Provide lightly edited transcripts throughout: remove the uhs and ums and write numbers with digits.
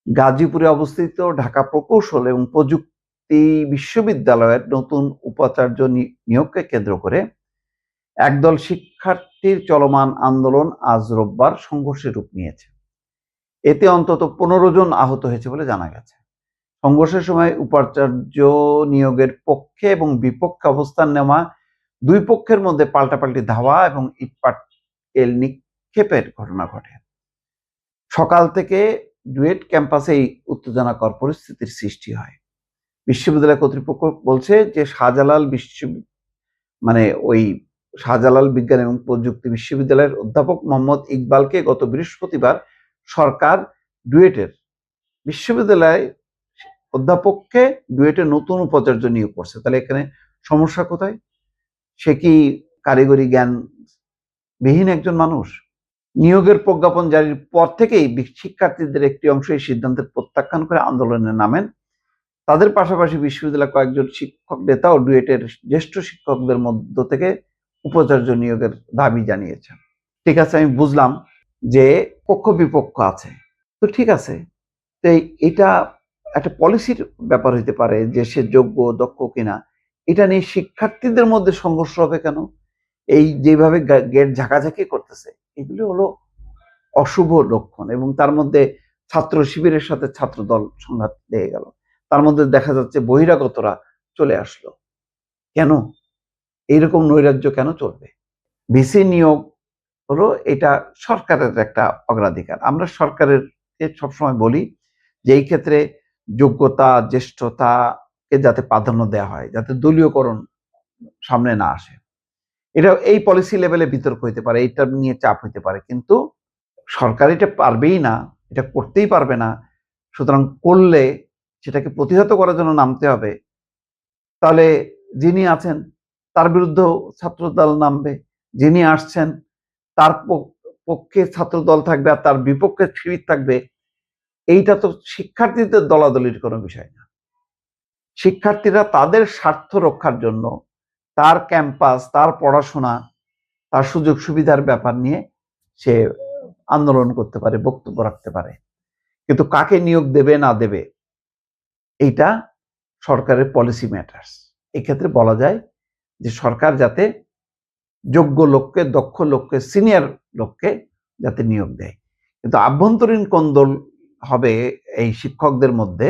গাজীপুরে অবস্থিত ঢাকা প্রকৌশল এবং প্রযুক্তি বিশ্ববিদ্যালয়ের নতুন উপাচার্য নিয়োগকে কেন্দ্র করে একদল শিক্ষার্থীর চলমান আন্দোলন আজ রোববার সংঘর্ষের রূপ নিয়েছে। এতে অন্তত 15 জন আহত হয়েছে বলে জানা গেছে। সংঘর্ষের সময় উপাচার্য নিয়োগের পক্ষে এবং বিপক্ষে অবস্থান নেওয়া দুই পক্ষের মধ্যে পাল্টাপাল্টি ধাওয়া এবং ইটপাটকেল নিক্ষেপের ঘটনা ঘটে। সকাল থেকে ডুয়েট ক্যাম্পাসে এই উত্তেজনাকর পরিস্থিতির সৃষ্টি হয়। বিশ্ববিদ্যালয় কর্তৃপক্ষ বলছে যে শাহজালাল বিজ্ঞান এবং প্রযুক্তি বিশ্ববিদ্যালয়ের অধ্যাপক মোহাম্মদ ইকবালকে গত বৃহস্পতিবার সরকার ডুয়েটের বিশ্ববিদ্যালয় অধ্যাপককে ডুয়েটের নতুন উপাচার্য নিয়োগ করছে। তাহলে এখানে সমস্যা কোথায়? সে কি কারিগরি জ্ঞান বিহীন একজন মানুষ? নিয়োগের প্রজ্ঞাপন জারির পর থেকেই শিক্ষার্থীদের একটি অংশ এই সিদ্ধান্তের প্রত্যাখ্যান করে আন্দোলনে নামেন। তাদের পাশাপাশি বিশ্ববিদ্যালয়ের কয়েকজন শিক্ষক নেতা ও ডুয়েটের জ্যেষ্ঠ শিক্ষকদের মধ্য থেকে উপাচার্য নিয়োগের দাবি জানিয়েছেন। ঠিক আছে, আমি বুঝলাম যে পক্ষ বিপক্ষ আছে, তো ঠিক আছে, তো এটা একটা পলিসির ব্যাপার হইতে পারে যে সে যোগ্য দক্ষ কিনা। এটা নিয়ে শিক্ষার্থীদের মধ্যে সংঘর্ষ হবে কেন? এই যেভাবে গেট ঝাঁকাঝাঁকি করতেছে, এগুলো হলো অশুভ লক্ষণ। এবং তার মধ্যে ছাত্র শিবিরের সাথে ছাত্র দল সংঘাত লেগে গেল, তার মধ্যে দেখা যাচ্ছে বহিরাগতরা চলে আসলো। কেন এইরকম নৈরাজ্য কেন চলবে? ভিসি নিয়োগ হলো এটা সরকারের একটা অগ্রাধিকার। আমরা সরকারের সবসময় বলি যে এই ক্ষেত্রে যোগ্যতা জ্যেষ্ঠতাকে যাতে প্রাধান্য দেওয়া হয়, যাতে দলীয়করণ সামনে না আসে। এটা এই পলিসি লেভেলে বিতর্ক হইতে পারে, এটা নিয়ে চাপ হইতে পারে, কিন্তু সরকার এটা পারবেই না, এটা করতেই পারবে না। সুতরাং করলে সেটাকে প্রতিহত করার জন্য নামতে হবে। তাহলে যিনি আছেন তার বিরুদ্ধেও ছাত্রদল নামবে, যিনি আসছেন তার পক্ষে ছাত্রদল থাকবে আর তার বিপক্ষে শিবির থাকবে। এইটা তো শিক্ষার্থীদের দলাদলির কোনো বিষয় না। শিক্ষার্থীরা তাদের স্বার্থ রক্ষার জন্য তার ক্যাম্পাস, তার পড়াশোনা, তার সুযোগ সুবিধার ব্যাপার নিয়ে সে আন্দোলন করতে পারে, বক্তব্য রাখতে পারে। কিন্তু কাকে নিয়োগ দেবে না দেবে এইটা সরকারের পলিসি ম্যাটার্স। এক্ষেত্রে বলা যায় যে সরকার যাতে যোগ্য লোককে, দক্ষ লোককে, সিনিয়র লোককে যাতে নিয়োগ দেয়। কিন্তু আভ্যন্তরীণ কোন্দল হবে এই শিক্ষকদের মধ্যে,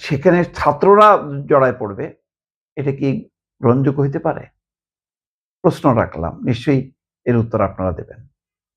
সেখানে ছাত্ররা জড়ায় পড়বে, এটা কি গ্রহণযোগ্য হইতে পারে? প্রশ্ন রাখলাম, নিশ্চয়ই এর উত্তর আপনারা দেবেন।